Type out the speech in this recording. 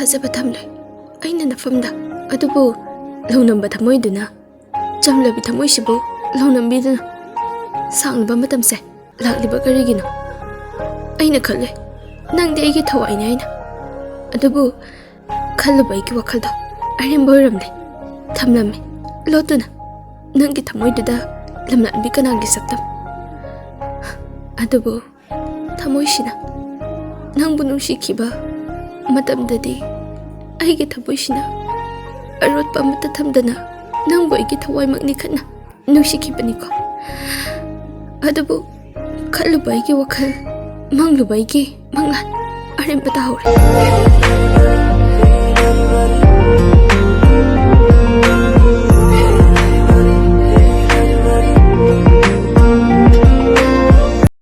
थाजब थमले अइना नफमदा अदुबु लौनम्बा थमोइदुना चमलबी थमोइसिबु लौनम्बीदुना सांगबा मतमसे लाक्लिबा करिगिनो अइना खले नंदे आइगे थवाइने आइना अदुबु खल्लुबा आइगे वखलदो अरेम्बा ओइरमले थमलम्मे लोतुना नंगी थमोइदुदा लमलानबी कनांगी सक्तम अदुबु थमोइसिना नंबु नुंसिखिबा मतमददी आइगे थमोइसिना अरोटपा अमता थमदना नंबु आइगे थवाइमकनि खन्ना नुंसिखिबनिको अदुबु खल्लुबा आइगे वखल मंगलुबा आइगे मंगलान अरेम्बा ताहौरे